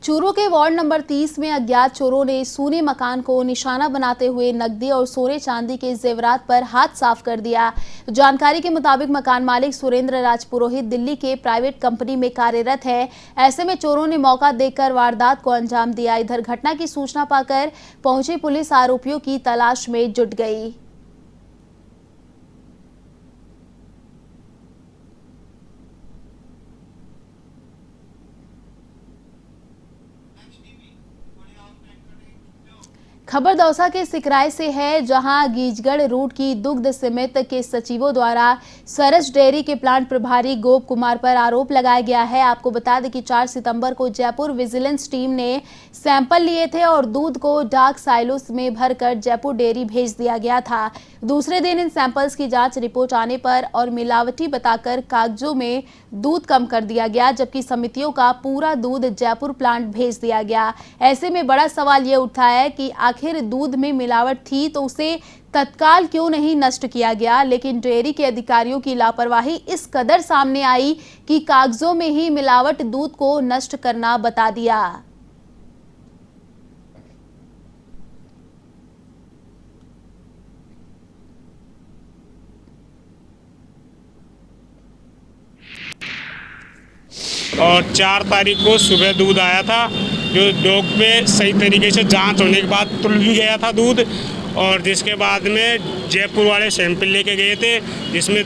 चूरू के ward number 30 में अज्ञात चोरों ने सूने मकान को निशाना बनाते हुए नकदी और सोने चांदी के जेवरात पर हाथ साफ कर दिया। जानकारी के मुताबिक मकान मालिक सुरेंद्र राज पुरोहित दिल्ली के प्राइवेट कंपनी में कार्यरत है। ऐसे में चोरों ने मौका देखकर वारदात को अंजाम दिया। इधर घटना की सूचना पाकर पहुंची पुलिस आरोपियों की तलाश में जुट गई। खबर दौसा के सिकराय से है, जहां गीजगढ़ रूट की दुग्ध समिति के सचिवों द्वारा सरस डेयरी के प्लांट प्रभारी गोप कुमार पर आरोप लगाया गया है। आपको बता दें कि 4 सितंबर को जयपुर विजिलेंस टीम ने सैंपल लिए थे और दूध को डार्क साइलोस में भरकर जयपुर डेयरी भेज दिया गया था। दूसरे दिन इन सैंपल्स की जांच रिपोर्ट आने पर और मिलावटी बताकर कागजों में दूध कम कर दिया गया, जबकि समितियों का पूरा दूध जयपुर प्लांट भेज दिया गया। ऐसे में बड़ा सवाल ये उठता है कि आखिर दूध में मिलावट थी तो उसे तत्काल क्यों नहीं नष्ट किया गया, लेकिन डेयरी के अधिकारियों की लापरवाही इस कदर सामने आई कि कागजों में ही मिलावट दूध को नष्ट करना बता दिया। और 4 तारीख को सुबह दूध आया था, जो डॉग पे सही तरीके से जांच होने के बाद तुल भी गया था दूध, और जिसके बाद में जयपुर वाले सैंपल लेके गए थे, जिसमें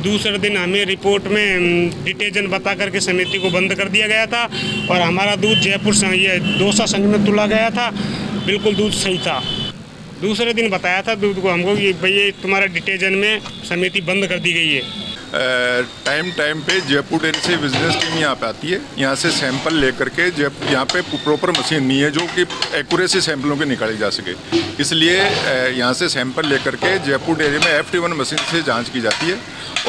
दूसरे दिन हमें रिपोर्ट में डिटेजन बता करके समिति को बंद कर दिया गया था और हमारा दूध जयपुर ये दौसा संघ में तुला गया था। बिल्कुल दूध सही था। दूसरे दिन बताया था दूध को हमको कि भैया तुम्हारा डिटेजन में समिति बंद कर दी गई है। टाइम पे जयपुर डेयरी से विजिलेंस टीम यहाँ पे आती है। यहाँ से सैंपल लेकर के यहाँ पे प्रॉपर मशीन नहीं है जो कि एक्यूरेसी सैंपलों के निकाली जा सके, इसलिए यहाँ से सैंपल लेकर के जयपुर डेयरी में FT1 मशीन से जांच की जाती है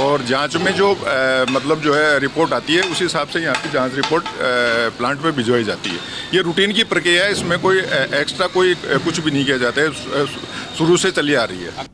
और जांच में जो मतलब जो है रिपोर्ट आती है उसी हिसाब से यहाँ की जांच रिपोर्ट प्लांट पे भिजवाई जाती है। ये रूटीन की प्रक्रिया है, इसमें कोई एक्स्ट्रा कोई कुछ भी नहीं किया जाता है, शुरू से चली आ रही है।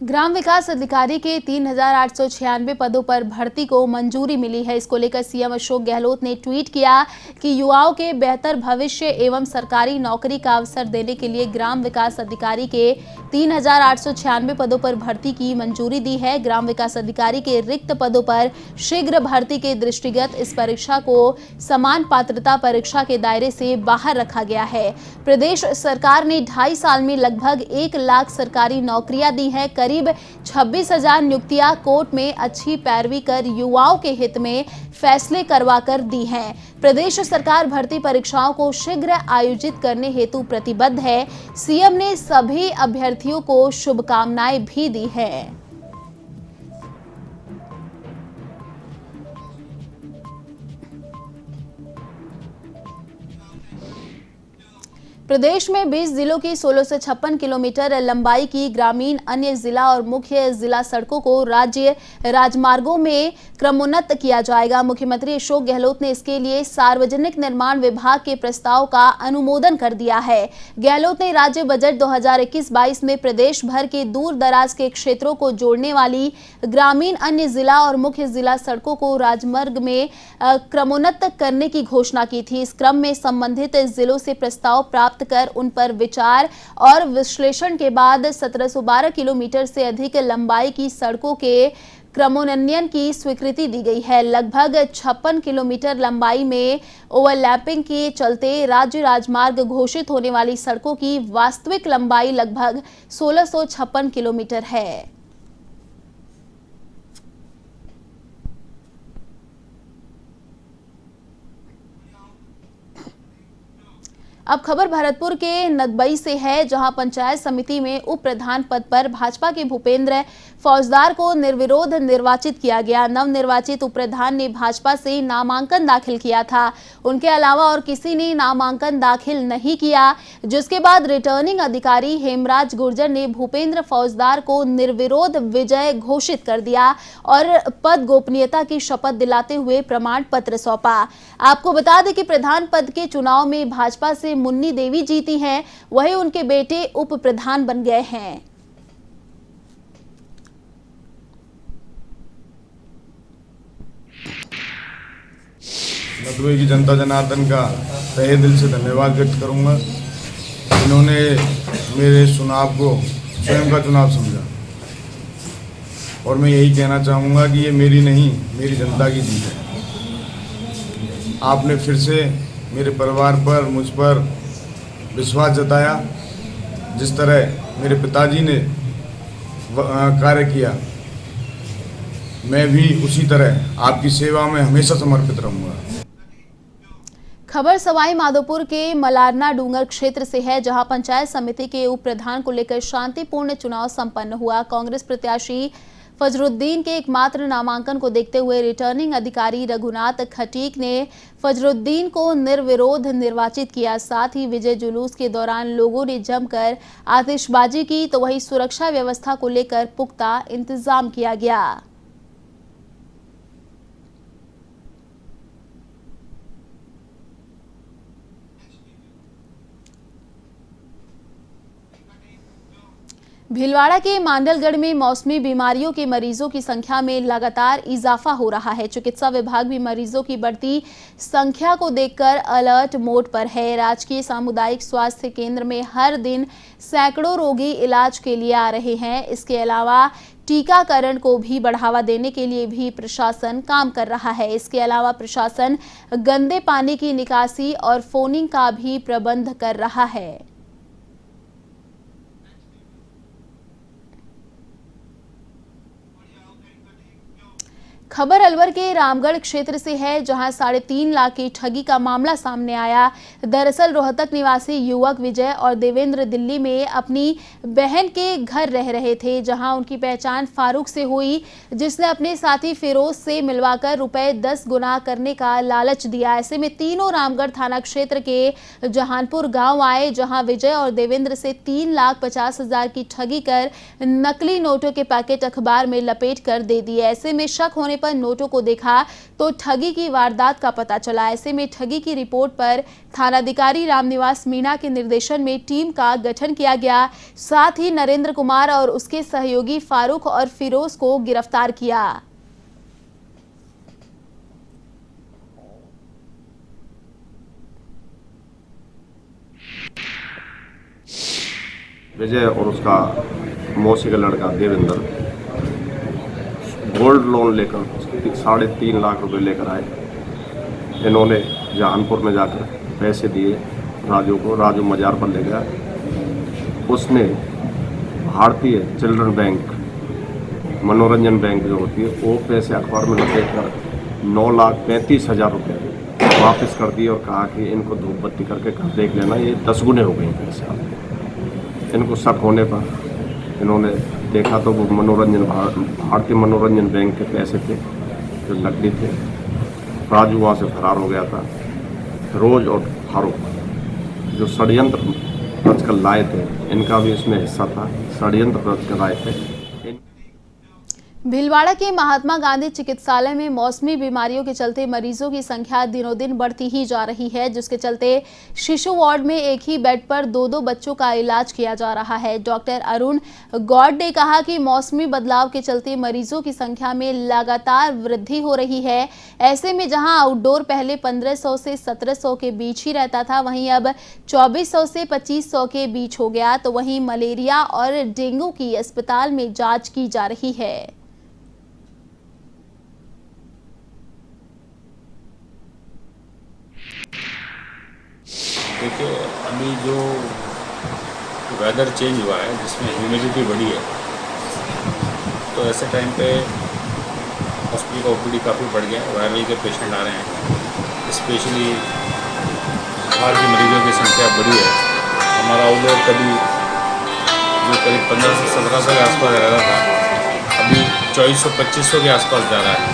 ग्राम विकास अधिकारी के 3,896 पदों पर भर्ती को मंजूरी मिली है। इसको लेकर सीएम अशोक गहलोत ने ट्वीट किया कि युवाओं के बेहतर भविष्य एवं सरकारी नौकरी का अवसर देने के लिए ग्राम विकास अधिकारी के 3,896 पदों पर भर्ती की मंजूरी दी है। ग्राम विकास अधिकारी के रिक्त पदों पर शीघ्र भर्ती के दृष्टिगत इस परीक्षा को समान पात्रता परीक्षा के दायरे से बाहर रखा गया है। प्रदेश सरकार ने 2.5 साल में लगभग 1 लाख सरकारी नौकरियां दी हैं। करीब 26,000 नियुक्तियां कोर्ट में अच्छी पैरवी कर युवाओं के हित में फैसले करवाकर दी हैं। प्रदेश सरकार भर्ती परीक्षाओं को शीघ्र आयोजित करने हेतु प्रतिबद्ध है। सीएम ने सभी अभ्यर्थियों को शुभकामनाएं भी दी हैं। प्रदेश में 20 जिलों की 1656 किलोमीटर लंबाई की ग्रामीण, अन्य जिला और मुख्य जिला सड़कों को राज्य राजमार्गों में क्रमोन्नत किया जाएगा। मुख्यमंत्री अशोक गहलोत ने इसके लिए सार्वजनिक निर्माण विभाग के प्रस्ताव का अनुमोदन कर दिया है। गहलोत ने राज्य बजट 2021-22 में प्रदेश भर के दूर दराज के क्षेत्रों को जोड़ने वाली ग्रामीण, अन्य जिला और मुख्य जिला सड़कों को राजमार्ग में क्रमोन्नत करने की घोषणा की थी। इस क्रम में संबंधित जिलों से प्रस्ताव प्राप्त कर उन पर विचार और विश्लेषण के बाद 1712 किलोमीटर से अधिक लंबाई की सड़कों के क्रमोन्नयन की स्वीकृति दी गई है। लगभग 56 किलोमीटर लंबाई में ओवरलैपिंग के चलते राज्य राजमार्ग घोषित होने वाली सड़कों की वास्तविक लंबाई लगभग 1656 किलोमीटर है। अब खबर भरतपुर के नदबई से है, जहां पंचायत समिति में उप प्रधान पद पर भाजपा के भूपेंद्र फौजदार को निर्विरोध निर्वाचित किया गया। नवनिर्वाचित उप प्रधान ने भाजपा से नामांकन दाखिल किया था। उनके अलावा और किसी ने नामांकन दाखिल नहीं किया, जिसके बाद रिटर्निंग अधिकारी हेमराज गुर्जर ने भूपेंद्र फौजदार को निर्विरोध विजय घोषित कर दिया और पद गोपनीयता की शपथ दिलाते हुए प्रमाण पत्र सौंपा। आपको बता दें कि प्रधान पद के चुनाव में भाजपा से मुन्नी देवी जीती हैं, वही उनके बेटे उप प्रधान बन गए हैं। नदवे की जनता जनार्दन का तहे दिल से धन्यवाद व्यक्त करूंगा। इन्होंने मेरे चुनाव को स्वयं का चुनाव समझा और मैं यही कहना चाहूँगा कि ये मेरी नहीं, मेरी जनता की जीत है। आपने फिर से मेरे परिवार पर, मुझ पर विश्वास जताया। जिस तरह मेरे पिताजी ने कार्य किया, मैं भी उसी तरह आपकी सेवा में हमेशा समर्पित रहूँगा। खबर सवाई माधोपुर के मलारना डूंगर क्षेत्र से है, जहां पंचायत समिति के उप प्रधान को लेकर शांतिपूर्ण चुनाव संपन्न हुआ। कांग्रेस प्रत्याशी फजरुद्दीन के एकमात्र नामांकन को देखते हुए रिटर्निंग अधिकारी रघुनाथ खटीक ने फजरुद्दीन को निर्विरोध निर्वाचित किया। साथ ही विजय जुलूस के दौरान लोगों ने जमकर आतिशबाजी की, तो वहीं सुरक्षा व्यवस्था को लेकर पुख्ता इंतजाम किया गया। भीलवाड़ा के मांडलगढ़ में मौसमी बीमारियों के मरीजों की संख्या में लगातार इजाफा हो रहा है। चिकित्सा विभाग भी मरीजों की बढ़ती संख्या को देखकर अलर्ट मोड पर है। राजकीय सामुदायिक स्वास्थ्य केंद्र में हर दिन सैकड़ों रोगी इलाज के लिए आ रहे हैं। इसके अलावा टीकाकरण को भी बढ़ावा देने के लिए भी प्रशासन काम कर रहा है। इसके अलावा प्रशासन गंदे पानी की निकासी और फोनिंग का भी प्रबंध कर रहा है। खबर अलवर के रामगढ़ क्षेत्र से है, जहां 3.5 लाख की ठगी का मामला सामने आया। दरअसल रोहतक निवासी युवक विजय और देवेंद्र दिल्ली में अपनी बहन के घर रह रहे थे, जहां उनकी पहचान फारूक से हुई, जिसने अपने साथी फिरोज से मिलवाकर रुपए 10 गुना करने का लालच दिया। ऐसे में तीनों रामगढ़ थाना क्षेत्र के जहानपुर गांव आए, जहां विजय और देवेंद्र से 3,50,000 की ठगी कर नकली नोटों के पैकेट अखबार में लपेट कर दे दिए। ऐसे में शक होने पर नोटों को देखा तो ठगी की वारदात का पता चला। ऐसे में ठगी की रिपोर्ट पर थानाधिकारी रामनिवास मीणा के निर्देशन में टीम का गठन किया गया। साथ ही नरेंद्र कुमार और उसके सहयोगी फारूक और फिरोज को गिरफ्तार किया। विजय और उसका मौसी का लड़का देवेंद्र गोल्ड लोन लेकर 3.5 लाख रुपए लेकर आए। इन्होंने जहानपुर में जाकर पैसे दिए राजू को। राजू मजार पर ले गया। उसने भारतीय चिल्ड्रन बैंक, मनोरंजन बैंक जो होती है, वो पैसे अखबार में लपेट कर 9,35,000 रुपये वापस कर दिए और कहा कि इनको धूप बत्ती करके देख लेना, ये 10 गुने हो गए पैसे आपके। इनको शक होने पर इन्होंने देखा तो वो भारतीय मनोरंजन बैंक के पैसे थे जो नकली थे। राजू वहाँ से फरार हो गया था। फिरोज और फारूक जो षड्यंत्र रच कर लाए थे, इनका भी इसमें हिस्सा था। षड्यंत्र रच कर लाए थे। भीलवाड़ा के महात्मा गांधी चिकित्सालय में मौसमी बीमारियों के चलते मरीजों की संख्या दिनों दिन बढ़ती ही जा रही है, जिसके चलते शिशु वार्ड में एक ही बेड पर 2-2 बच्चों का इलाज किया जा रहा है। डॉक्टर अरुण गौड़ ने कहा कि मौसमी बदलाव के चलते मरीजों की संख्या में लगातार वृद्धि हो रही है। ऐसे में जहां आउटडोर पहले 1500 से 1700 के बीच ही रहता था, वहीं अब 2400 से 2500 के बीच हो गया। तो वहीं मलेरिया और डेंगू की अस्पताल में जाँच की जा रही है। देखिए, अभी जो वेदर चेंज हुआ है, जिसमें ह्यूमिडिटी बढ़ी है, तो ऐसे टाइम पे हॉस्पिटल का ओपीडी काफ़ी बढ़ गया है। वायरल के पेशेंट आ रहे हैं, स्पेशली बुखार के मरीजों की संख्या बढ़ी है। हमारा आउटडोर कभी जो करीब 1500 से 1700 के आसपास रह रहा था, अभी 2400-2500 के आसपास जा रहा है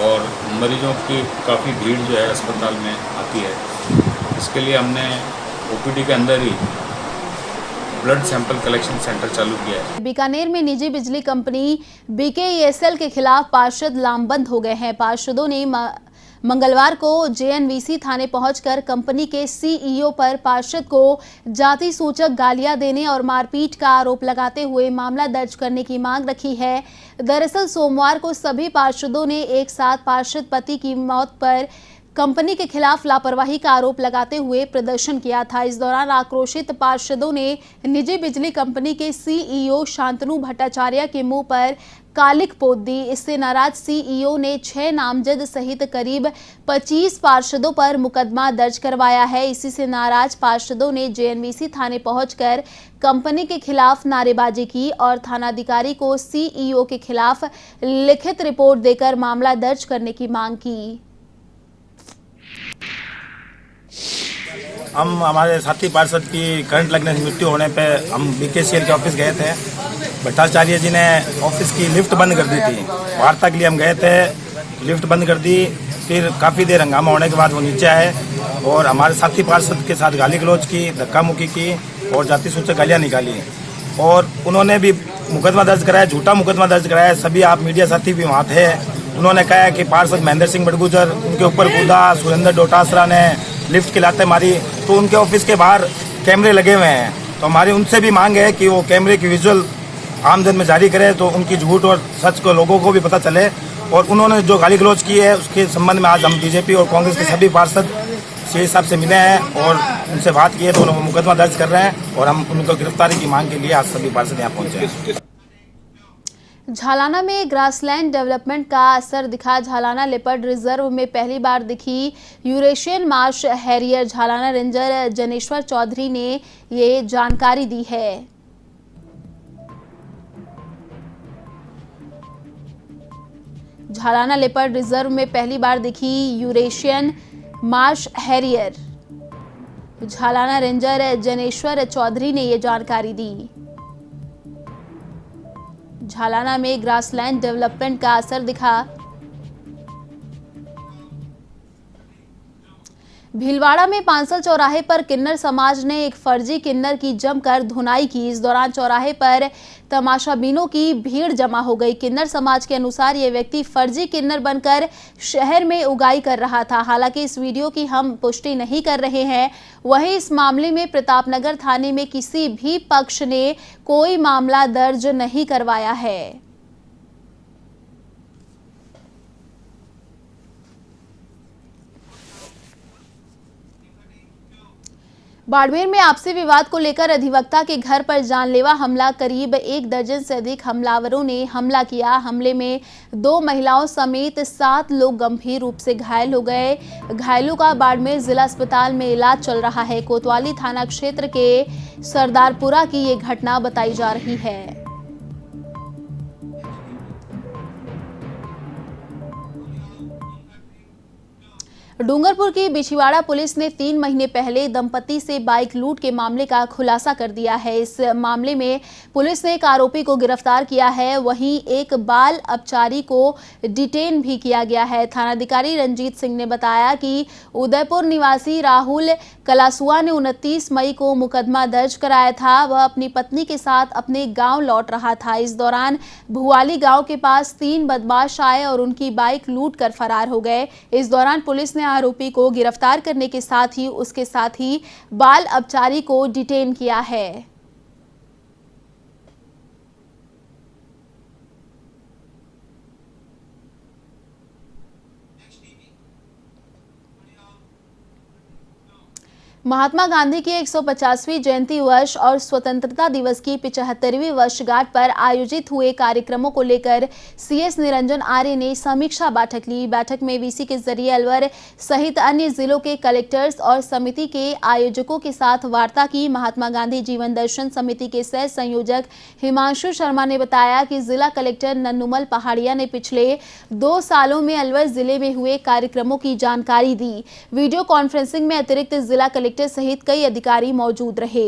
और मरीजों की काफ़ी भीड़ जो है अस्पताल में आती है। इसके लिए हमने ओपीडी के अंदर ही ब्लड सैंपल कलेक्शन सेंटर चालू किया है। बीकानेर में निजी बिजली कंपनी BKESL के खिलाफ पार्षद लामबंद हो गए हैं। पार्षदों ने मंगलवार को JNVC थाने पहुंचकर कंपनी के CEO पर पार्षद को जाति सूचक गालियां देने और मारपीट का आरोप लगाते हुए मामला दर्ज करने की मांग रखी है। दरअसल सोमवार को सभी पार्षदों ने एक साथ पार्षद पति की मौत पर कंपनी के खिलाफ लापरवाही का आरोप लगाते हुए प्रदर्शन किया था। इस दौरान आक्रोशित पार्षदों ने निजी बिजली कंपनी के सीईओ शांतनु भट्टाचार्य के मुंह पर कालिक पोत दी। इससे नाराज सीईओ ने 6 नामजद सहित करीब 25 पार्षदों पर मुकदमा दर्ज करवाया है। इसी से नाराज पार्षदों ने जेएनवीसी थाने पहुंचकर कंपनी के खिलाफ नारेबाजी की और थानाधिकारी को सीईओ के खिलाफ लिखित रिपोर्ट देकर मामला दर्ज करने की मांग की। हम हमारे साथी पार्षद की करंट लगने से मृत्यु होने पे हम बीकेसीएल के ऑफिस गए थे। भट्टाचार्य जी ने ऑफिस की लिफ्ट बंद कर दी थी। वार्ता के लिए हम गए थे, लिफ्ट बंद कर दी। फिर काफ़ी देर हंगामा होने के बाद वो नीचे आए और हमारे साथी पार्षद के साथ गाली गलौज की, धक्का मुक्की की और जाति सूचक गालियाँ निकाली। और उन्होंने भी मुकदमा दर्ज कराया, झूठा मुकदमा दर्ज कराया। सभी आप मीडिया साथी भी वहाँ थे। उन्होंने कहा कि पार्षद महेंद्र सिंह बड़गुजर उनके ऊपर कूदा, सुरेंद्र डोटासरा ने लिफ्ट की लातें मारी। तो उनके ऑफिस के बाहर कैमरे लगे हुए हैं, तो हमारी उनसे भी मांग है कि वो कैमरे की विजुअल आमजन में जारी करे, तो उनकी झूठ और सच को लोगों को भी पता चले। और उन्होंने जो गाली गलौज की है उसके संबंध में आज हम बीजेपी और कांग्रेस के सभी पार्षद सीए साहब से मिले हैं और उनसे बात की है, तो उन्होंने मुकदमा दर्ज कर रहे हैं और हम उनको गिरफ्तारी की मांग के लिए आज सभी पार्षद यहाँ पहुंचे हैं। झालाना में ग्रासलैंड डेवलपमेंट का असर दिखा। झालाना लेपर्ड रिजर्व में पहली बार दिखी Eurasian marsh harrier. Jhalana ranger Janeshwar Chaudhary ने ये जानकारी दी है। झालाना लेपर्ड रिजर्व में पहली बार दिखी Eurasian marsh harrier. Jhalana ranger Janeshwar Chaudhary ने ये जानकारी दी। झालाना में ग्रासलैंड डेवलपमेंट का असर दिखा। भीलवाड़ा में पांसल चौराहे पर किन्नर समाज ने एक फर्जी किन्नर की जमकर धुनाई की। इस दौरान चौराहे पर तमाशाबीनों की भीड़ जमा हो गई। किन्नर समाज के अनुसार ये व्यक्ति फर्जी किन्नर बनकर शहर में उगाई कर रहा था। हालांकि इस वीडियो की हम पुष्टि नहीं कर रहे हैं। वहीं इस मामले में प्रतापनगर थाने में किसी भी पक्ष ने कोई मामला दर्ज नहीं करवाया है। बाड़मेर में आपसी विवाद को लेकर अधिवक्ता के घर पर जानलेवा हमला। करीब 1 दर्जन से अधिक हमलावरों ने हमला किया। हमले में 2 महिलाओं समेत 7 लोग गंभीर रूप से घायल हो गए। घायलों का बाड़मेर जिला अस्पताल में इलाज चल रहा है। कोतवाली थाना क्षेत्र के सरदारपुरा की ये घटना बताई जा रही है। डूंगरपुर की बिछीवाड़ा पुलिस ने 3 महीने पहले दंपति से बाइक लूट के मामले का खुलासा कर दिया है। इस मामले में पुलिस ने एक आरोपी को गिरफ्तार किया है, वहीं एक बाल अपचारी को डिटेन भी किया गया है। थानाधिकारी रंजीत सिंह ने बताया कि उदयपुर निवासी राहुल कलासुआ ने 29 मई को मुकदमा दर्ज कराया था। वह अपनी पत्नी के साथ अपने गाँव लौट रहा था। इस दौरान भुआली गाँव के पास 3 बदमाश आए और उनकी बाइक लूट कर फरार हो गए। इस दौरान पुलिस ने आरोपी को गिरफ्तार करने के साथ ही उसके साथ ही बाल अपचारी को डिटेन किया है। महात्मा गांधी की 150वीं जयंती वर्ष और स्वतंत्रता दिवस की 75वीं वर्षगांठ पर आयोजित हुए कार्यक्रमों को लेकर सीएस निरंजन आर्य ने समीक्षा बैठक ली। बैठक में वीसी के जरिए अलवर सहित अन्य जिलों के कलेक्टर्स और समिति के आयोजकों के साथ वार्ता की। महात्मा गांधी जीवन दर्शन समिति के सह संयोजक हिमांशु शर्मा ने बताया कि जिला कलेक्टर नन्नुमल पहाड़िया ने पिछले 2 सालों में अलवर जिले में हुए कार्यक्रमों की जानकारी दी। वीडियो कॉन्फ्रेंसिंग में अतिरिक्त जिला कलेक्टर सहित कई अधिकारी मौजूद रहे।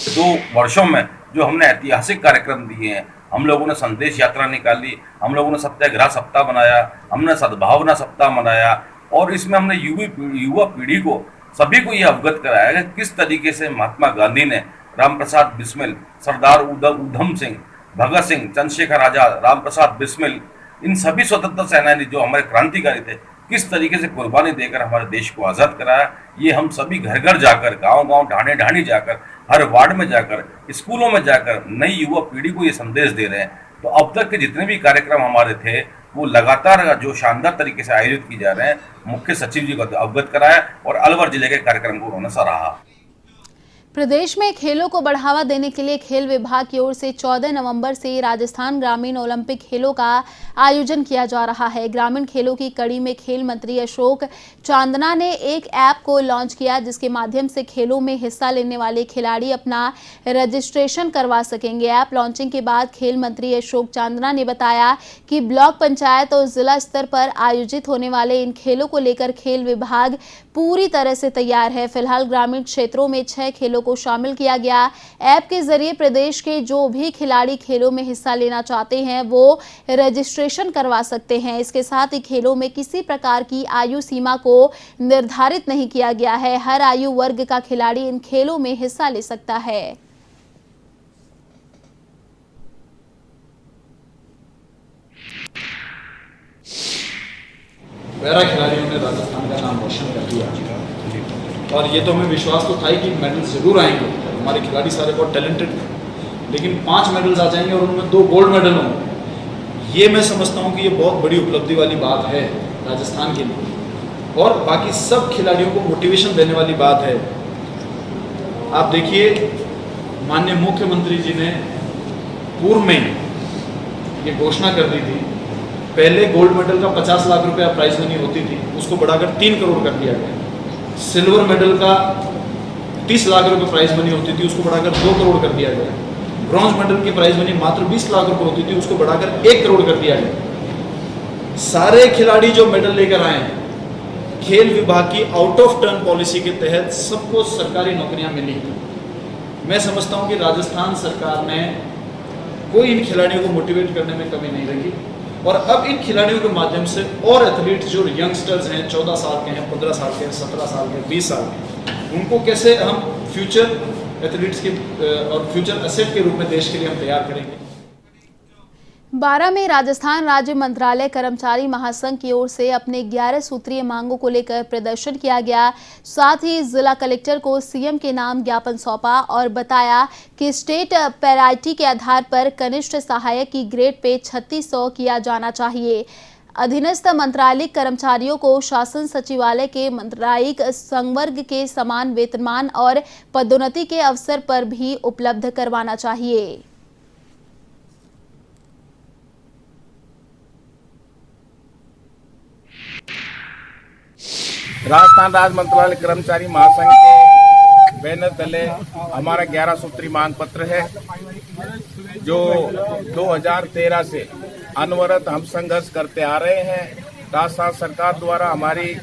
2 वर्षों में जो हमने ऐतिहासिक कार्यक्रम दिए हैं, हम लोगों ने संदेश यात्रा निकाली, हम लोगों ने सत्याग्रह सप्ताह बनाया, हमने सद्भावना सप्ताह मनाया और इसमें हमने युवा पीढ़ी को सभी को ये अवगत कराया कि किस तरीके से महात्मा गांधी ने राम प्रसाद बिस्मिल, सरदार उधम सिंह, भगत सिंह, चंद्रशेखर आजाद, राम प्रसाद बिस्मिल, इन सभी स्वतंत्रता सेनानी जो हमारे क्रांतिकारी थे, किस तरीके से कुर्बानी देकर हमारे देश को आज़ाद कराया। ये हम सभी घर घर जाकर, गांव-गांव, ढाणी-ढाणी जाकर हर वार्ड में जाकर, स्कूलों में जाकर नई युवा पीढ़ी को ये संदेश दे रहे हैं। तो अब तक के जितने भी कार्यक्रम हमारे थे वो लगातार जो शानदार तरीके से आयोजित किए जा रहे हैं, मुख्य सचिव जी को अवगत कराया और अलवर जिले के कार्यक्रम को उन्होंने सराहा। प्रदेश में खेलों को बढ़ावा देने के लिए खेल विभाग की ओर से 14 नवंबर से राजस्थान ग्रामीण ओलंपिक खेलों का आयोजन किया जा रहा है। ग्रामीण खेलों की कड़ी में खेल मंत्री अशोक चांदना ने एक ऐप को लॉन्च किया, जिसके माध्यम से खेलों में हिस्सा लेने वाले खिलाड़ी अपना रजिस्ट्रेशन करवा सकेंगे। ऐप लॉन्चिंग के बाद खेल मंत्री अशोक चांदना ने बताया कि ब्लॉक पंचायत और जिला स्तर पर आयोजित होने वाले इन खेलों को लेकर खेल विभाग पूरी तरह से तैयार है। फिलहाल ग्रामीण क्षेत्रों में 6 खेलों को शामिल किया गया। ऐप के जरिए प्रदेश के जो भी खिलाड़ी खेलों में हिस्सा लेना चाहते हैं वो रजिस्ट्रेशन करवा सकते हैं। इसके साथ ही खेलों में किसी प्रकार की आयु सीमा को निर्धारित नहीं किया गया है। हर आयु वर्ग का खिलाड़ी इन खेलों में हिस्सा ले सकता है। पैरा खिलाड़ियों ने राजस्थान का नाम रोशन कर दिया और ये तो हमें विश्वास तो था ही कि मेडल जरूर आएंगे। हमारे खिलाड़ी सारे बहुत टैलेंटेड थे, लेकिन 5 मेडल्स आ जाएंगे और उनमें 2 गोल्ड मेडल होंगे। ये मैं समझता हूँ कि ये बहुत बड़ी उपलब्धि वाली बात है राजस्थान के लिए और बाकी सब खिलाड़ियों को मोटिवेशन देने वाली बात है। आप देखिए, माननीय मुख्यमंत्री जी ने पूर्व में ये घोषणा कर दी थी, पहले गोल्ड मेडल का 50 लाख रुपया प्राइज मनी होती थी, उसको बढ़ाकर 3 करोड़ कर दिया गया। सिल्वर मेडल का 30 लाख रुपए प्राइज मनी होती थी, उसको बढ़ाकर 2 करोड़ कर दिया गया। ब्रॉन्ज मेडल की प्राइज मनी मात्र 20 लाख रुपए होती थी, उसको बढ़ाकर 1 करोड़ कर दिया गया। सारे खिलाड़ी जो मेडल लेकर आए हैं, खेल विभाग की आउट ऑफ टर्न पॉलिसी के तहत सबको सरकारी नौकरियां मिली। मैं समझता हूं कि राजस्थान सरकार ने कोई इन खिलाड़ियों को मोटिवेट करने में कमी नहीं रखी और अब इन खिलाड़ियों के माध्यम से और एथलीट्स जो यंगस्टर्स हैं, 14 साल के हैं, 15 साल के हैं, 17 साल के, 20 साल के, उनको कैसे हम फ्यूचर एथलीट्स के और फ्यूचर एसेट के रूप में देश के लिए हम तैयार करेंगे। 12 में राजस्थान राज्य मंत्रालय कर्मचारी महासंघ की ओर से अपने 11 सूत्रीय मांगों को लेकर प्रदर्शन किया गया। साथ ही जिला कलेक्टर को सीएम के नाम ज्ञापन सौंपा और बताया कि स्टेट पैराइटी के आधार पर कनिष्ठ सहायक की ग्रेड पे 3600 किया जाना चाहिए। अधीनस्थ मंत्रालयिक कर्मचारियों को शासन सचिवालय के मंत्रालयिक संवर्ग के समान वेतनमान और पदोन्नति के अवसर पर भी उपलब्ध करवाना चाहिए। राजस्थान राज्य मंत्रालय कर्मचारी महासंघ के बैनर तले हमारा 11 सूत्री मांग पत्र है, जो 2013 से अनवरत हम संघर्ष करते आ रहे हैं। राजस्थान सरकार द्वारा हमारी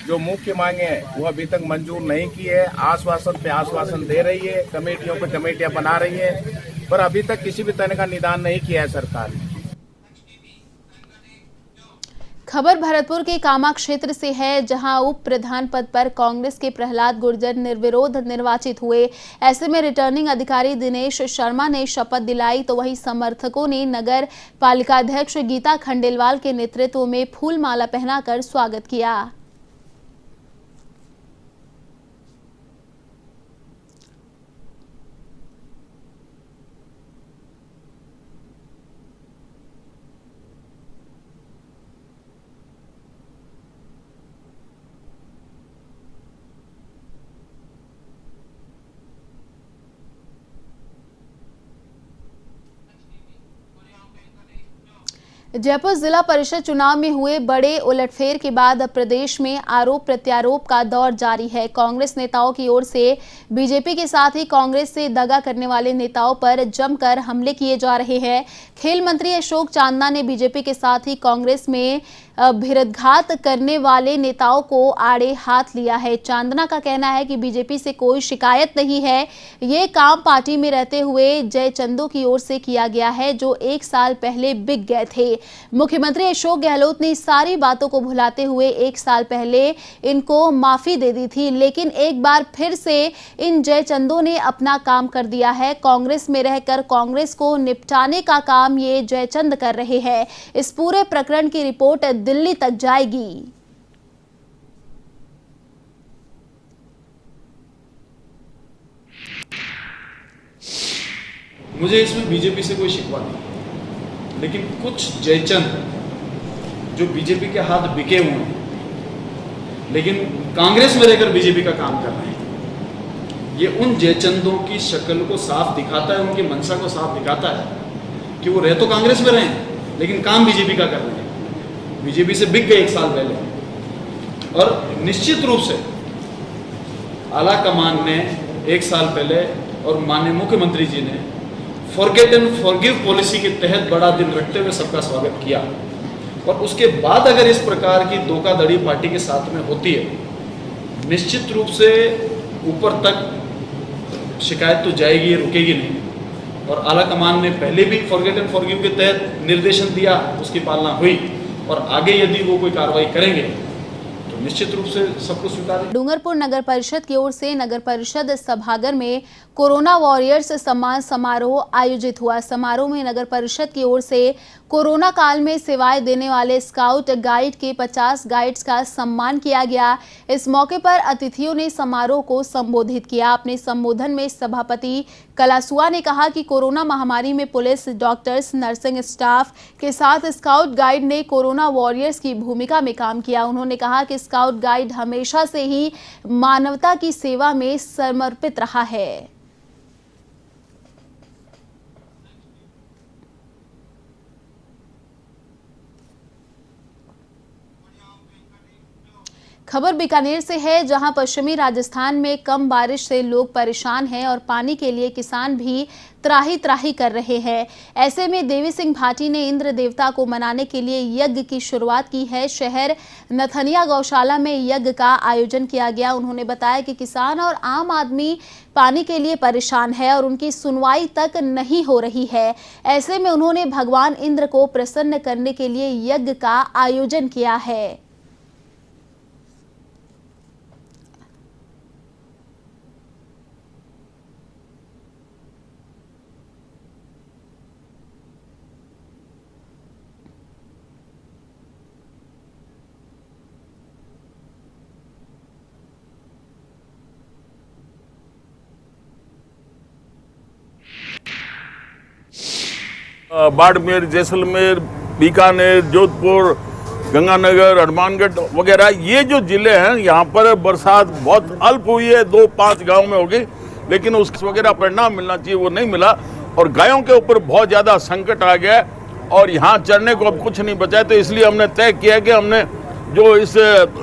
जो मुख्य मांगे हैं वो अभी तक मंजूर नहीं की है। आश्वासन पे आश्वासन दे रही है, कमेटियों पे कमेटियां बना रही है, पर अभी तक किसी भी तरह का निदान नहीं किया है सरकार ने। खबर भरतपुर के कामा क्षेत्र से है, जहां उप प्रधान पद पर कांग्रेस के प्रहलाद गुर्जर निर्विरोध निर्वाचित हुए। ऐसे में रिटर्निंग अधिकारी दिनेश शर्मा ने शपथ दिलाई, तो वहीं समर्थकों ने नगर पालिका अध्यक्ष गीता खंडेलवाल के नेतृत्व में फूल माला पहनाकर स्वागत किया। जयपुर जिला परिषद चुनाव में हुए बड़े उलटफेर के बाद अब प्रदेश में आरोप प्रत्यारोप का दौर जारी है। कांग्रेस नेताओं की ओर से बीजेपी के साथ ही कांग्रेस से दगा करने वाले नेताओं पर जमकर हमले किए जा रहे हैं। खेल मंत्री अशोक चांदना ने बीजेपी के साथ ही कांग्रेस में भिड़ंतघात करने वाले नेताओं को आड़े हाथ लिया है। चांदना का कहना है कि बीजेपी से कोई शिकायत नहीं है, ये काम पार्टी में रहते हुए जयचंदों की ओर से किया गया है, जो 1 साल पहले बिक गए थे। मुख्यमंत्री अशोक गहलोत ने सारी बातों को भुलाते हुए 1 साल पहले इनको माफी दे दी थी, लेकिन एक बार फिर से इन जयचंदों ने अपना काम कर दिया है। कांग्रेस में रहकर कांग्रेस को निपटाने का काम ये जयचंद कर रहे हैं। इस पूरे प्रकरण की रिपोर्ट दिल्ली तक जाएगी। मुझे इसमें बीजेपी से कोई शिकवा नहीं, लेकिन कुछ जयचंद जो बीजेपी के हाथ बिके हुए हैं लेकिन कांग्रेस में रहकर बीजेपी का काम कर रहे हैं, ये उन जयचंदों की शक्ल को साफ दिखाता है, उनकी मंशा को साफ दिखाता है कि वो रह तो कांग्रेस में रहे हैं लेकिन काम बीजेपी का कर रहे हैं। बीजेपी से बिक गए 1 साल पहले। और निश्चित रूप से आला कमान ने 1 साल पहले और माननीय मुख्यमंत्री जी ने फॉरगेट एंड फॉरगिव पॉलिसी के तहत बड़ा दिन रखते हुए सबका स्वागत किया। और उसके बाद अगर इस प्रकार की धोखाधड़ी पार्टी के साथ में होती है, निश्चित रूप से ऊपर तक शिकायत तो जाएगी, रुकेगी नहीं। और आला कमान ने पहले भी फॉरगेट एंड फॉरगिव के तहत निर्देशन दिया, उसकी पालना हुई, और आगे यदि वो कोई कार्रवाई करेंगे तो निश्चित रूप से सबको स्वीकार। डूंगरपुर नगर परिषद की ओर से नगर परिषद सभागार में कोरोना वॉरियर्स सम्मान समारोह आयोजित हुआ। समारोह में नगर परिषद की ओर से कोरोना काल में सेवाएं देने वाले स्काउट गाइड के 50 गाइड्स का सम्मान किया गया। इस मौके पर अतिथियों ने समारोह को संबोधित किया। अपने संबोधन में सभापति कलासुआ ने कहा कि कोरोना महामारी में पुलिस, डॉक्टर्स, नर्सिंग स्टाफ के साथ स्काउट गाइड ने कोरोना वॉरियर्स की भूमिका में काम किया। उन्होंने कहा कि स्काउट गाइड हमेशा से ही मानवता की सेवा में समर्पित रहा है। खबर बीकानेर से है, जहां पश्चिमी राजस्थान में कम बारिश से लोग परेशान हैं और पानी के लिए किसान भी त्राही त्राही कर रहे हैं। ऐसे में देवी सिंह भाटी ने इंद्र देवता को मनाने के लिए यज्ञ की शुरुआत की है। शहर नथनिया गौशाला में यज्ञ का आयोजन किया गया। उन्होंने बताया कि किसान और आम आदमी पानी के लिए परेशान है और उनकी सुनवाई तक नहीं हो रही है। ऐसे में उन्होंने भगवान इंद्र को प्रसन्न करने के लिए यज्ञ का आयोजन किया है। बाड़मेर, जैसलमेर, बीकानेर, जोधपुर, गंगानगर, हनुमानगढ़ वगैरह ये जो जिले हैं, यहाँ पर बरसात बहुत अल्प हुई है, 2-5 गांव में होगी, लेकिन उस वगैरह परिणाम मिलना चाहिए वो नहीं मिला और गायों के ऊपर बहुत ज़्यादा संकट आ गया और यहाँ चरने को अब कुछ नहीं बचा है। तो इसलिए हमने तय किया कि हमने जो इस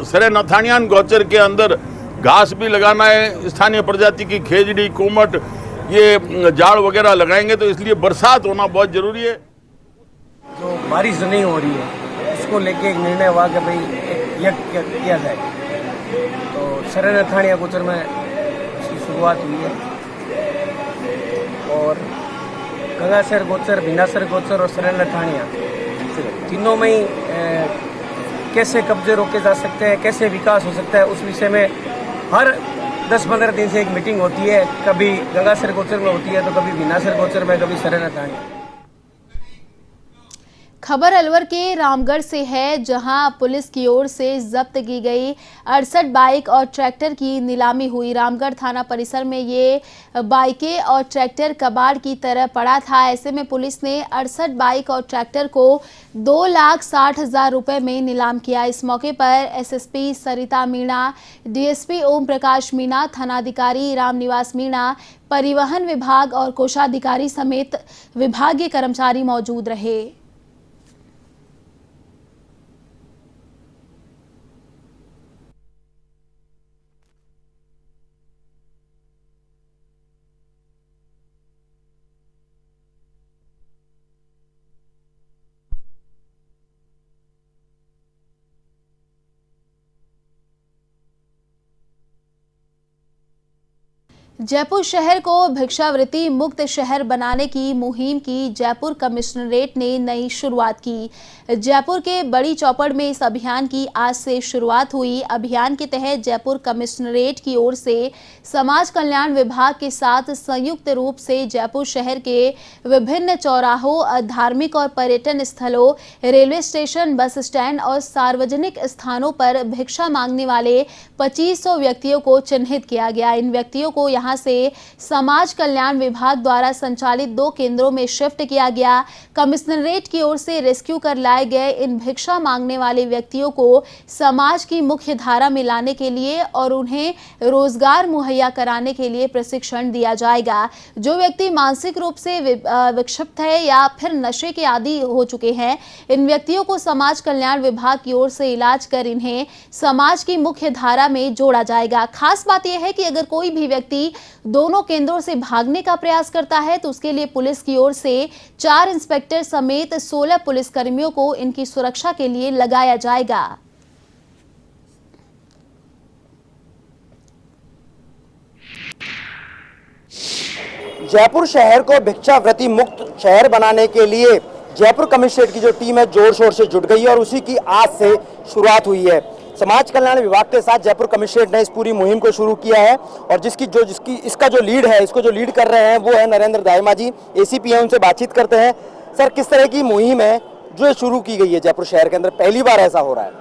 सरे नथानियान गौचर के अंदर घास भी लगाना है, स्थानीय प्रजाति की खेजड़ी, कोमट, ये जाड़ वगैरह लगाएंगे। तो इसलिए बरसात होना बहुत जरूरी है। जो बारिश नहीं हो रही है उसको लेके एक निर्णय हुआ कि भाई एक यज्ञ किया जाए। तो सरे नथानिया गोचर में इसकी शुरुआत हुई है और गंगासर गोचर, भिनासर गोचर और सरे नथानिया तीनों में ही कैसे कब्जे रोके जा सकते हैं, कैसे विकास हो सकता है, उस विषय में हर 10-15 दिन से एक मीटिंग होती है। कभी गंगासर गोचर में होती है तो कभी भिनासर गोचर में, कभी सरे नथानिया। खबर अलवर के रामगढ़ से है, जहां पुलिस की ओर से जब्त की गई 68 बाइक और ट्रैक्टर की नीलामी हुई। रामगढ़ थाना परिसर में ये बाइकें और ट्रैक्टर कबाड़ की तरह पड़ा था। ऐसे में पुलिस ने 68 बाइक और ट्रैक्टर को 2,60,000 रुपए में नीलाम किया। इस मौके पर एसएसपी सरिता मीणा, डीएसपी ओम प्रकाश मीणा, थानाधिकारी रामनिवास मीणा, परिवहन विभाग और कोषाधिकारी समेत विभागीय कर्मचारी मौजूद रहे। जयपुर शहर को भिक्षावृत्ति मुक्त शहर बनाने की मुहिम की जयपुर कमिश्नरेट ने नई शुरुआत की। जयपुर के बड़ी चौपड़ में इस अभियान की आज से शुरुआत हुई। अभियान के तहत जयपुर कमिश्नरेट की ओर से समाज कल्याण विभाग के साथ संयुक्त रूप से जयपुर शहर के विभिन्न चौराहों, धार्मिक और पर्यटन स्थलों, रेलवे स्टेशन, बस स्टैंड और सार्वजनिक स्थानों पर भिक्षा मांगने वाले 2500 व्यक्तियों को चिन्हित किया गया। इन व्यक्तियों को यहाँ जहां से समाज कल्याण विभाग द्वारा संचालित 2 केंद्रों में शिफ्ट किया गया। कमिश्नरेट की ओर से रेस्क्यू कर लाए गए इन भिक्षा मांगने वाले व्यक्तियों को समाज की मुख्य धारा में लाने के लिए और उन्हें रोजगार मुहैया कराने के लिए प्रशिक्षण दिया जाएगा। जो व्यक्ति मानसिक रूप से विक्षिप्त है या फिर नशे के आदी हो चुके हैं, इन व्यक्तियों को समाज कल्याण विभाग की ओर से इलाज कर इन्हें समाज की मुख्य धारा में जोड़ा जाएगा। खास बात यह है कि अगर कोई भी व्यक्ति दोनों केंद्रों से भागने का प्रयास करता है तो उसके लिए पुलिस की ओर से 4 इंस्पेक्टर समेत 16 पुलिसकर्मियों को इनकी सुरक्षा के लिए लगाया जाएगा। जयपुर शहर को भिक्षावृत्ति मुक्त शहर बनाने के लिए जयपुर कमिश्नरेट की जो टीम है जोर शोर से जुट गई है और उसी की आज से शुरुआत हुई है। समाज कल्याण विभाग के साथ जयपुर कमिश्नरेट ने इस पूरी मुहिम को शुरू किया है और इसका जो लीड है, इसको जो लीड कर रहे हैं वो है नरेंद्र दाहिमा जी, एसीपी हैं। उनसे बातचीत करते हैं। सर, किस तरह की मुहिम है जो शुरू की गई है जयपुर शहर के अंदर, पहली बार ऐसा हो रहा है?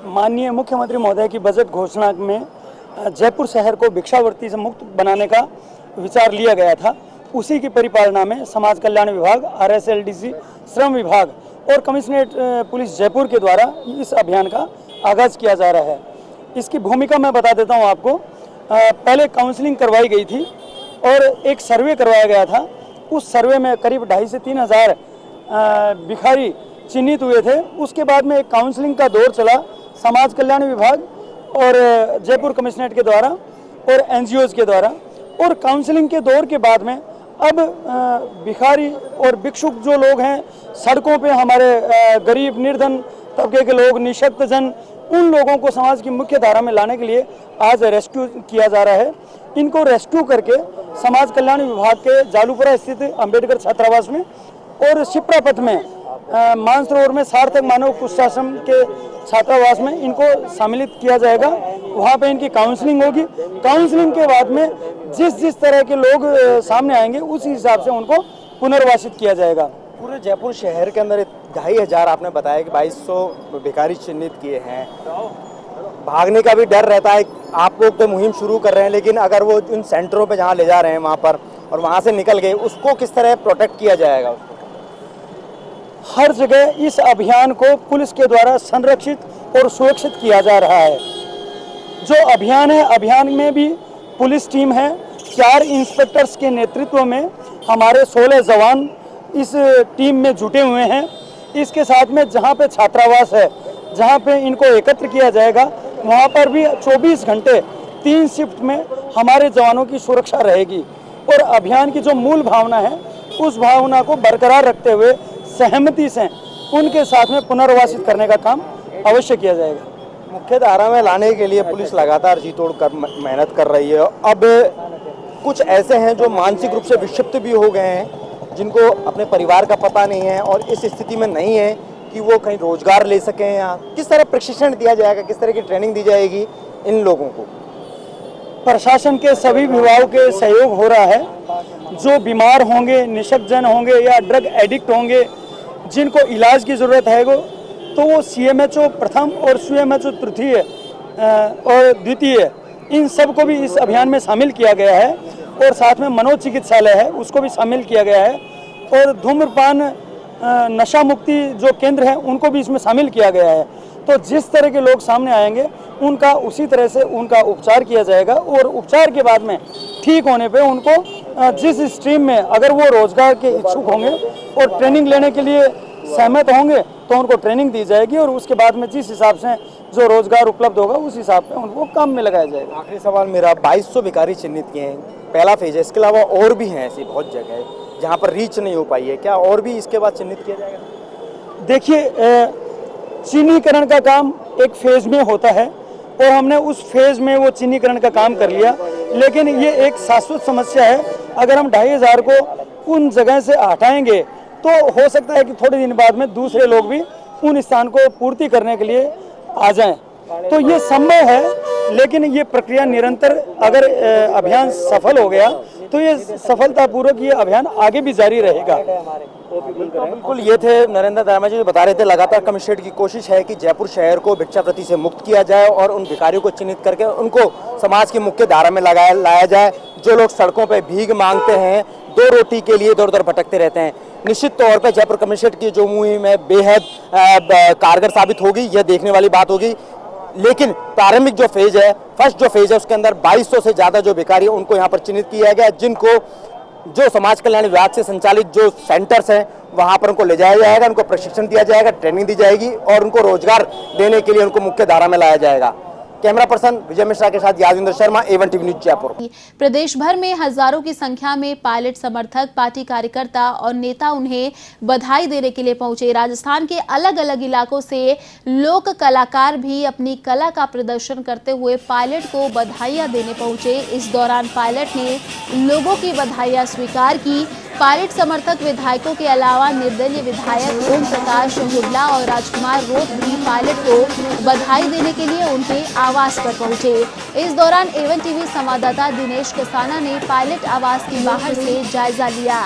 माननीय मुख्यमंत्री महोदय की बजट घोषणा में जयपुर शहर को भिक्षावृत्ति से मुक्त बनाने का विचार लिया गया था। उसी की परिपालना में समाज कल्याण विभाग, RSLDC, श्रम विभाग और कमिश्नरेट पुलिस जयपुर के द्वारा इस अभियान का आगाज किया जा रहा है। इसकी भूमिका मैं बता देता हूं आपको। पहले काउंसलिंग करवाई गई थी और एक सर्वे करवाया गया था। उस सर्वे में करीब 2,500 से 3,000 भिखारी चिन्हित हुए थे। उसके बाद में एक काउंसलिंग का दौर चला समाज कल्याण विभाग और जयपुर कमिश्नरेट के द्वारा और NGOs के द्वारा, और काउंसलिंग के दौर के बाद में अब भिखारी और भिक्षुक जो लोग हैं सड़कों पे, हमारे गरीब निर्धन तबके के लोग, निशक्त जन, उन लोगों को समाज की मुख्य धारा में लाने के लिए आज रेस्क्यू किया जा रहा है। इनको रेस्क्यू करके समाज कल्याण विभाग के जालूपुरा स्थित अंबेडकर छात्रावास में और शिप्रा पथ में मानसरोवर में सार्थक मानव कुशासन के छात्रावास में इनको सम्मिलित किया जाएगा। वहाँ पे इनकी काउंसलिंग होगी। काउंसलिंग के बाद में जिस तरह के लोग सामने आएंगे उस हिसाब से उनको पुनर्वासित किया जाएगा। पूरे जयपुर शहर के अंदर 2,500 आपने बताया कि 2,200 भिखारी चिन्हित किए हैं। भागने का भी डर रहता है। आप लोग तो मुहिम शुरू कर रहे हैं, लेकिन अगर वो उन सेंटरों पे जहाँ ले जा रहे हैं वहाँ पर और वहाँ से निकल गए, उसको किस तरह प्रोटेक्ट किया जाएगा? हर जगह इस अभियान को पुलिस के द्वारा संरक्षित और सुरक्षित किया जा रहा है। जो अभियान है, अभियान में भी पुलिस टीम है। 4 इंस्पेक्टर्स के नेतृत्व में हमारे 16 जवान इस टीम में जुटे हुए हैं। इसके साथ में जहां पे छात्रावास है, जहां पे इनको एकत्र किया जाएगा, वहां पर भी 24 घंटे 3 शिफ्ट में हमारे जवानों की सुरक्षा रहेगी। और अभियान की जो मूल भावना है, उस भावना को बरकरार रखते हुए सहमति से उनके साथ में पुनर्वासित करने का काम अवश्य किया जाएगा। मुख्य धारा में लाने के लिए पुलिस लगातार जी तोड़ कर मेहनत कर रही है। अब कुछ ऐसे हैं जो मानसिक रूप से विक्षिप्त भी हो गए हैं, जिनको अपने परिवार का पता नहीं है और इस स्थिति में नहीं है कि वो कहीं रोजगार ले सकें। या किस तरह प्रशिक्षण दिया जाएगा, किस तरह की ट्रेनिंग दी जाएगी इन लोगों को? प्रशासन के सभी विभागों के सहयोग हो रहा है। जो बीमार होंगे, निशक्त जन होंगे या ड्रग एडिक्ट होंगे, जिनको इलाज की ज़रूरत है तो वो CMHO प्रथम और CMHO तृतीय और द्वितीय, इन सब को भी इस अभियान में शामिल किया गया है। और साथ में मनोचिकित्सालय है, उसको भी शामिल किया गया है। और धूम्रपान नशा मुक्ति जो केंद्र है, उनको भी इसमें शामिल किया गया है। तो जिस तरह के लोग सामने आएंगे उनका उसी तरह से उनका उपचार किया जाएगा। और उपचार के बाद में ठीक होने पे उनको जिस स्ट्रीम में अगर वो रोजगार के इच्छुक होंगे और ट्रेनिंग लेने के लिए सहमत होंगे तो उनको ट्रेनिंग दी जाएगी और उसके बाद में जिस हिसाब से जो रोजगार उपलब्ध होगा उस हिसाब से उनको काम में लगाया जाएगा। आखिरी सवाल मेरा, 2,200 भिखारी चिन्हित किए हैं, पहला फेज है। इसके अलावा और भी हैं ऐसी बहुत जगह जहाँ पर रीच नहीं हो पाई है, क्या और भी इसके बाद चिन्हित किया जाएगा? देखिए, चिन्हीकरण का काम एक फेज में होता है और हमने उस फेज में वो चिन्हीकरण का काम कर लिया। लेकिन ये एक शाश्वत समस्या है। अगर हम 2,500 को उन जगह से हटाएंगे तो हो सकता है कि थोड़े दिन बाद में दूसरे लोग भी उन स्थान को पूर्ति करने के लिए आ जाएं। तो ये संभव है, लेकिन ये प्रक्रिया निरंतर, अगर अभियान सफल हो गया तो ये सफलतापूर्वक ये अभियान आगे भी जारी रहेगा। बिल्कुल, ये थे नरेंद्र दामा जी, बता रहे थे लगातार कमिश्नरेट की कोशिश है कि जयपुर शहर को भिक्षावृत्ति से मुक्त किया जाए और उन भिखारियों को चिन्हित करके उनको समाज की मुख्य धारा में लाया जाए। जो लोग सड़कों पर भीख मांगते हैं, 2 रोटी के लिए इधर-उधर भटकते रहते हैं, निश्चित तौर पर जयपुर कमिश्नरेट की जो मुहिम है बेहद कारगर साबित होगी, यह देखने वाली बात होगी। लेकिन प्रारंभिक जो फेज है, फर्स्ट जो फेज है, उसके अंदर 2200 से ज्यादा जो भिखारी है उनको यहाँ पर चिन्हित किया गया, जिनको जो समाज कल्याण विभाग से संचालित जो सेंटर्स हैं वहां पर उनको ले जाया जाएगा, उनको प्रशिक्षण दिया जाएगा, ट्रेनिंग दी जाएगी और उनको रोजगार देने के लिए उनको मुख्य धारा में लाया जाएगा। कैमरा पर्सन विजय मिश्रा के साथ Yadvinder Sharma, A1 TV news Jaipur. प्रदेश भर में हजारों की संख्या में पायलट समर्थक, पार्टी कार्यकर्ता और नेता उन्हें बधाई देने के लिए पहुंचे। राजस्थान के अलग अलग इलाकों से लोक कलाकार भी अपनी कला का प्रदर्शन करते हुए पायलट को बधाइयां देने पहुंचे। इस दौरान पायलट ने लोगों की बधाइयां स्वीकार की। पायलट समर्थक विधायकों के अलावा निर्दलीय विधायक ओम प्रकाश हुड्डा और राजकुमार रोत भी पायलट को बधाई देने के लिए उनके आवास पर पहुंचे। इस दौरान A1 टीवी संवाददाता दिनेश कसाना ने पायलट आवास के बाहर से जायजा लिया।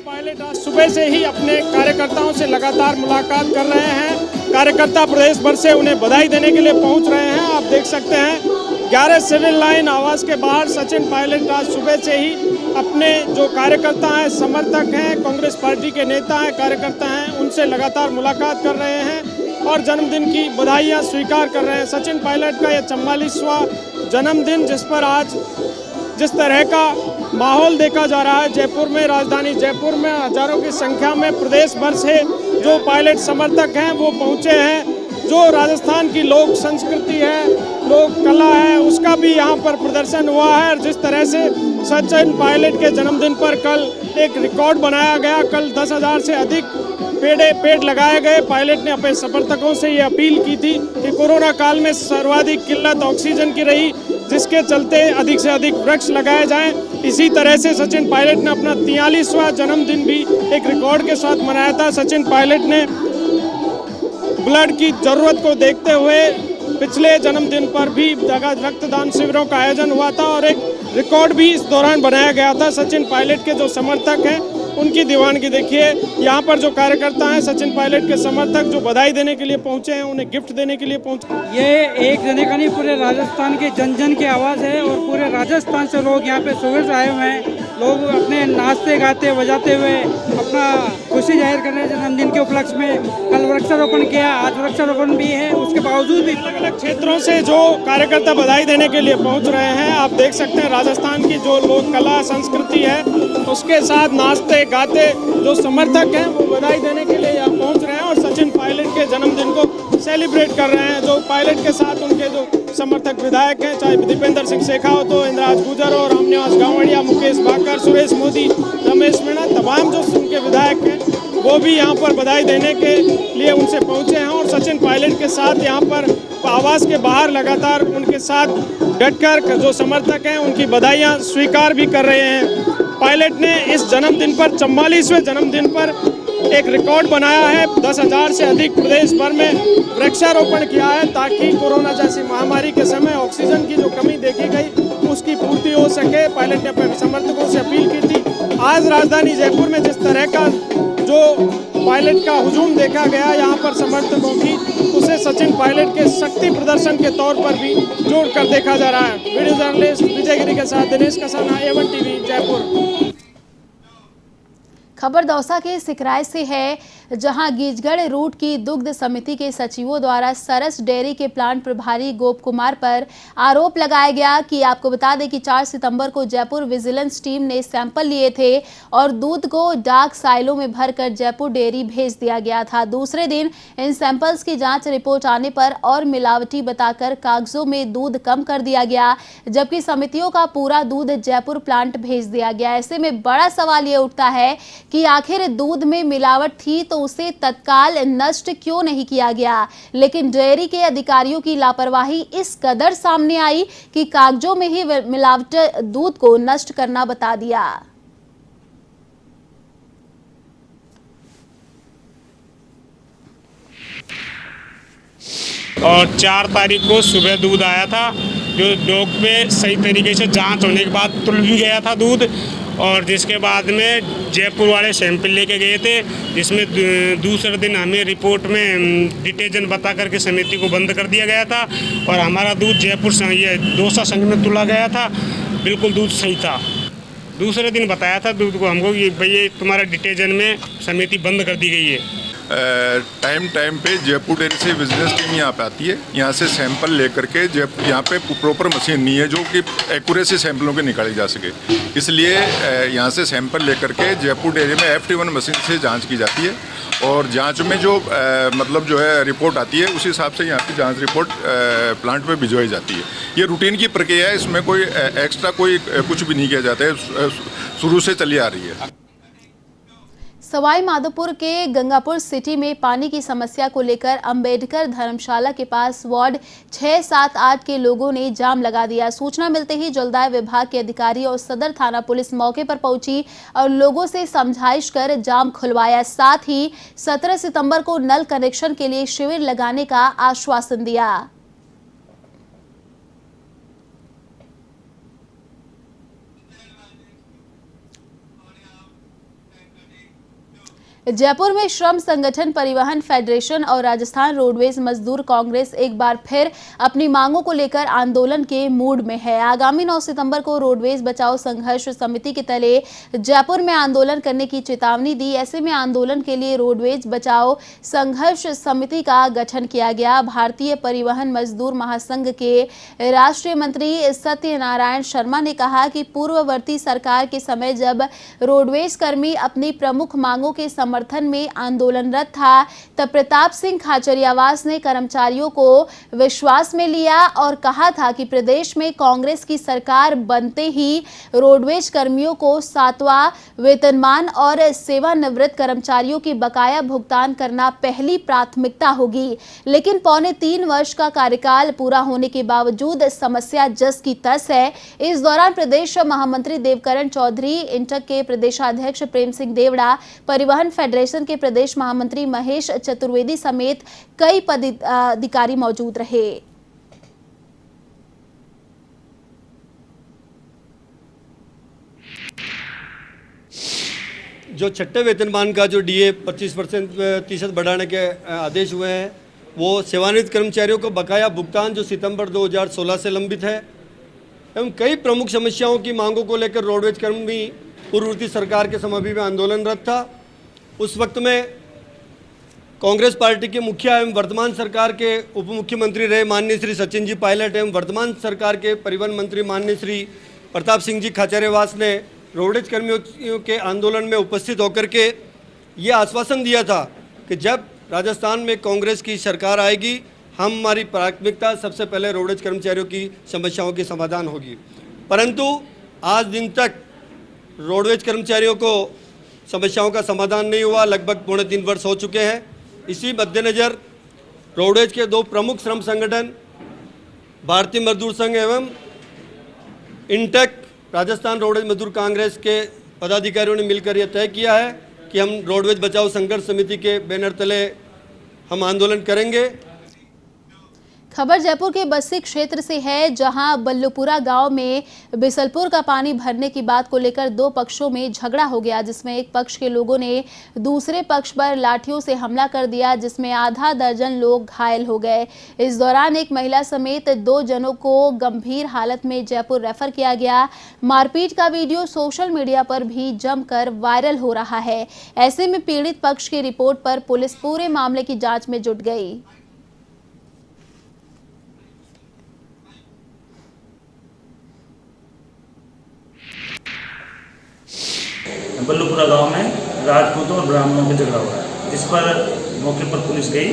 पायलट आज सुबह से ही अपने कार्यकर्ताओं से लगातार मुलाकात कर रहे हैं। कार्यकर्ता प्रदेश भर से उन्हें बधाई देने के लिए पहुंच रहे हैं। आप देख सकते हैं 11 सिविल लाइन आवास के बाहर सचिन पायलट आज सुबह से ही अपने जो कार्यकर्ता हैं, समर्थक हैं, कांग्रेस पार्टी के नेता हैं, कार्यकर्ता हैं, उनसे लगातार मुलाकात कर रहे हैं और जन्मदिन की बधाइयाँ स्वीकार कर रहे हैं। सचिन पायलट का यह 44वां जन्मदिन, जिस पर आज जिस तरह का माहौल देखा जा रहा है जयपुर में, राजधानी जयपुर में हजारों की संख्या में प्रदेश भर से जो पायलट समर्थक हैं वो पहुंचे हैं। जो राजस्थान की लोक संस्कृति है, लोक कला है, उसका भी यहां पर प्रदर्शन हुआ है। और जिस तरह से सचिन पायलट के जन्मदिन पर कल एक रिकॉर्ड बनाया गया, कल 10,000 से अधिक पेड़ लगाए गए। पायलट ने अपने समर्थकों से ये अपील की थी कि कोरोना काल में सर्वाधिक किल्लत ऑक्सीजन की रही, जिसके चलते अधिक से अधिक वृक्ष लगाए जाएं। इसी तरह से सचिन पायलट ने अपना 43वां जन्मदिन भी एक रिकॉर्ड के साथ मनाया था। सचिन पायलट ने ब्लड की जरूरत को देखते हुए पिछले जन्मदिन पर भी रक्तदान शिविरों का आयोजन हुआ था और एक रिकॉर्ड भी इस दौरान बनाया गया था। सचिन पायलट के जो समर्थक हैं उनकी दीवानगी देखिए। यहाँ पर जो कार्यकर्ता हैं सचिन पायलट के समर्थक जो बधाई देने के लिए पहुँचे हैं, उन्हें गिफ्ट देने के लिए पहुँचे। ये एक जने का नहीं, पूरे राजस्थान के जन जन की आवाज़ है और पूरे राजस्थान से लोग यहाँ पे सुबह से आए हुए हैं। लोग अपने नाचते गाते बजाते हुए अपना खुशी जाहिर कर रहे हैं जन्मदिन के उपलक्ष्य में। कल वृक्षारोपण किया, आज वृक्षारोपण भी है, उसके बावजूद भी अलग अलग क्षेत्रों से जो कार्यकर्ता बधाई देने के लिए पहुँच रहे हैं। आप देख सकते हैं राजस्थान की जो लोक कला संस्कृति है उसके साथ नाचते गाते जो समर्थक हैं वो बधाई देने के लिए यहाँ पहुँच रहे हैं और सचिन पायलट के जन्मदिन को सेलिब्रेट कर रहे हैं। जो पायलट के साथ उनके जो समर्थक विधायक हैं, चाहे दीपेंद्र सिंह शेखावत हो, इंद्राज गुजर हो, रामनिवास गावड़िया, मुकेश भाकर, सुरेश मोदी, रमेश मीणा, तमाम जो उनके विधायक हैं वो भी यहाँ पर बधाई देने के लिए उनसे पहुँचे हैं और सचिन पायलट के साथ यहाँ पर आवास के बाहर लगातार उनके साथ डटकर जो समर्थक हैं उनकी बधाइयाँ स्वीकार भी कर रहे हैं। पायलट ने इस जन्मदिन पर 44वें जन्मदिन पर एक रिकॉर्ड बनाया है। 10,000 से अधिक प्रदेश भर में वृक्षारोपण किया है ताकि कोरोना जैसी महामारी के समय ऑक्सीजन की जो कमी देखी गई उसकी पूर्ति हो सके। पायलट ने अपने समर्थकों से अपील की थी। आज राजधानी जयपुर में जिस तरह का जो पायलट का हुजूम देखा गया यहाँ पर समर्थकों की, उसे सचिन पायलट के शक्ति प्रदर्शन के तौर पर भी जोड़कर देखा जा रहा है। वीडियो जर्नलिस्ट विजय गिरी के साथ दिनेश कसाना, A1 टीवी जयपुर। खबर दौसा के सिकराय से है, जहां गीजगढ़ रूट की दुग्ध समिति के सचिवों द्वारा सरस डेयरी के प्लांट प्रभारी गोप कुमार पर आरोप लगाया गया कि आपको बता दें कि 4 सितंबर को जयपुर विजिलेंस टीम ने सैंपल लिए थे और दूध को डार्क साइलों में भरकर जयपुर डेयरी भेज दिया गया था। दूसरे दिन इन सैंपल्स की जांच रिपोर्ट आने पर और मिलावटी बताकर कागजों में दूध कम कर दिया गया, जबकि समितियों का पूरा दूध जयपुर प्लांट भेज दिया गया। ऐसे में बड़ा सवाल ये उठता है कि आखिर दूध में मिलावट थी तो उसे तत्काल नष्ट क्यों नहीं किया गया, लेकिन डेयरी के अधिकारियों की लापरवाही इस कदर सामने आई कि कागजों में ही मिलावट दूध को नष्ट करना बता दिया। और 4 तारीख को सुबह दूध आया था, जो डॉग पे सही तरीके से जांच होने के बाद तुल भी गया था दूध, और जिसके बाद में जयपुर वाले सैंपल लेके गए थे, जिसमें दूसरे दिन हमें रिपोर्ट में डिटेजन बता करके समिति को बंद कर दिया गया था, और हमारा दूध जयपुर ये दौसा संघ में तुला गया था, बिल्कुल दूध सही था। दूसरे दिन बताया था दूध को हमको कि भैया तुम्हारा डिटेजन में समिति बंद कर दी गई है। टाइम टाइम पे जयपुर डेयरी से विजिलेंस टीम यहाँ पे आती है, यहाँ से सैंपल लेकर के यहाँ पे प्रॉपर मशीन नहीं है जो कि एक्यूरेसी सैंपलों के निकाली जा सके, इसलिए यहाँ से सैंपल लेकर के जयपुर डेयरी में FT1 मशीन से जांच की जाती है, और जांच में जो मतलब जो है रिपोर्ट आती है उसी हिसाब से यहाँ की जांच रिपोर्ट प्लांट में भिजवाई जाती है। ये रूटीन की प्रक्रिया है, इसमें कोई एक्स्ट्रा कोई कुछ भी नहीं किया जाता है, शुरू से चली आ रही है। सवाई माधोपुर के गंगापुर सिटी में पानी की समस्या को लेकर अंबेडकर धर्मशाला के पास वार्ड 6, 7, 8 के लोगों ने जाम लगा दिया। सूचना मिलते ही जलदाय विभाग के अधिकारी और सदर थाना पुलिस मौके पर पहुंची और लोगों से समझाइश कर जाम खुलवाया। साथ ही 17 सितंबर को नल कनेक्शन के लिए शिविर लगाने का आश्वासन दिया। जयपुर में श्रम संगठन, परिवहन फेडरेशन और राजस्थान रोडवेज मजदूर कांग्रेस एक बार फिर अपनी मांगों को लेकर आंदोलन के मूड में है। आगामी 9 सितंबर को रोडवेज बचाओ संघर्ष समिति के तले जयपुर में आंदोलन करने की चेतावनी दी। ऐसे में आंदोलन के लिए रोडवेज बचाओ संघर्ष समिति का गठन किया गया। भारतीय परिवहन मजदूर महासंघ के राष्ट्रीय मंत्री सत्यनारायण शर्मा ने कहा कि पूर्ववर्ती सरकार के समय जब रोडवेज कर्मी अपनी प्रमुख मांगों के समर्थन में आंदोलनरत था, तब प्रताप सिंह खाचरियावास ने कर्मचारियों को विश्वास में लिया और कहा था कि प्रदेश में कांग्रेस की सरकार बनते ही रोडवेज कर्मियों को 7वां वेतनमान और सेवानिवृत्त कर्मचारियों की बकाया भुगतान करना पहली प्राथमिकता होगी। लेकिन 3.25 वर्ष का कार्यकाल पूरा होने के बावजूद समस्या जस की तस है। इस दौरान प्रदेश महामंत्री देवकरण चौधरी, इंटक के प्रदेशाध्यक्ष प्रेम सिंह देवड़ा, परिवहन फेडरेशन के प्रदेश महामंत्री महेश चतुर्वेदी समेत कई पदाधिकारी मौजूद रहे। जो छठे वेतनमान का जो DA 25% बढ़ाने के आदेश हुए हैं, वो सेवानिवृत्त कर्मचारियों को बकाया भुगतान जो सितंबर 2016 से लंबित है, एवं कई प्रमुख समस्याओं की मांगों को लेकर रोडवेज कर्मी पूर्ववर्ती सरकार के समय भी आंदोलनरत था। उस वक्त में कांग्रेस पार्टी के मुखिया एवं वर्तमान सरकार के उप मुख्यमंत्री रहे माननीय श्री सचिन जी पायलट एवं वर्तमान सरकार के परिवहन मंत्री माननीय श्री प्रताप सिंह जी खाचरियावास ने रोडवेज कर्मियों के आंदोलन में उपस्थित होकर के ये आश्वासन दिया था कि जब राजस्थान में कांग्रेस की सरकार आएगी, हमारी प्राथमिकता सबसे पहले रोडवेज कर्मचारियों की समस्याओं की समाधान होगी। परंतु आज दिन तक रोडवेज कर्मचारियों को समस्याओं का समाधान नहीं हुआ। लगभग 3.25 वर्ष हो चुके हैं। इसी मद्देनज़र रोडवेज के 2 प्रमुख श्रम संगठन भारतीय मजदूर संघ एवं इंटक राजस्थान रोडवेज मजदूर कांग्रेस के पदाधिकारियों ने मिलकर यह तय किया है कि हम रोडवेज बचाओ संघर्ष समिति के बैनर तले हम आंदोलन करेंगे। खबर जयपुर के बस्सी क्षेत्र से है, जहां बल्लूपुरा गांव में बिसलपुर का पानी भरने की बात को लेकर 2 पक्षों में झगड़ा हो गया, जिसमें एक पक्ष के लोगों ने दूसरे पक्ष पर लाठियों से हमला कर दिया, जिसमें आधा दर्जन लोग घायल हो गए। इस दौरान एक महिला समेत 2 जनों को गंभीर हालत में जयपुर रेफर किया गया। मारपीट का वीडियो सोशल मीडिया पर भी जमकर वायरल हो रहा है। ऐसे में पीड़ित पक्ष की रिपोर्ट पर पुलिस पूरे मामले की जाँच में जुट गई। बल्लूपुरा गांव में राजपूतों और ब्राह्मणों का झगड़ा हुआ है, जिस पर मौके पर पुलिस गई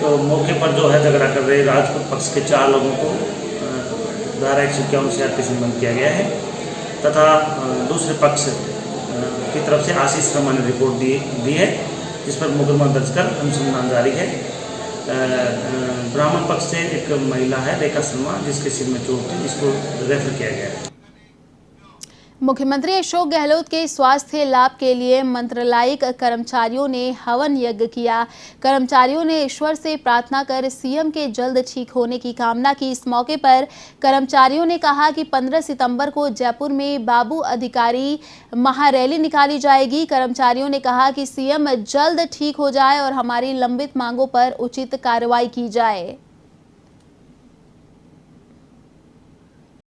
तो मौके पर जो है झगड़ा कर रहे राजपूत पक्ष के 4 लोगों को धारा 151 से CRPC में बंद किया गया है तथा दूसरे पक्ष की तरफ से आशीष शर्मा ने रिपोर्ट दी है, जिस पर मुकदमा दर्ज कर अनुसंधान जारी है। ब्राह्मण पक्ष से एक महिला है रेखा शर्मा, जिसके सिर में चोट थी, जिसको रेफर किया गया है। मुख्यमंत्री अशोक गहलोत के स्वास्थ्य लाभ के लिए मंत्रालयिक कर्मचारियों ने हवन यज्ञ किया। कर्मचारियों ने ईश्वर से प्रार्थना कर सीएम के जल्द ठीक होने की कामना की। इस मौके पर कर्मचारियों ने कहा कि 15 सितंबर को जयपुर में बाबू अधिकारी महारैली निकाली जाएगी। कर्मचारियों ने कहा कि सीएम जल्द ठीक हो जाए और हमारी लंबित मांगों पर उचित कार्रवाई की जाए।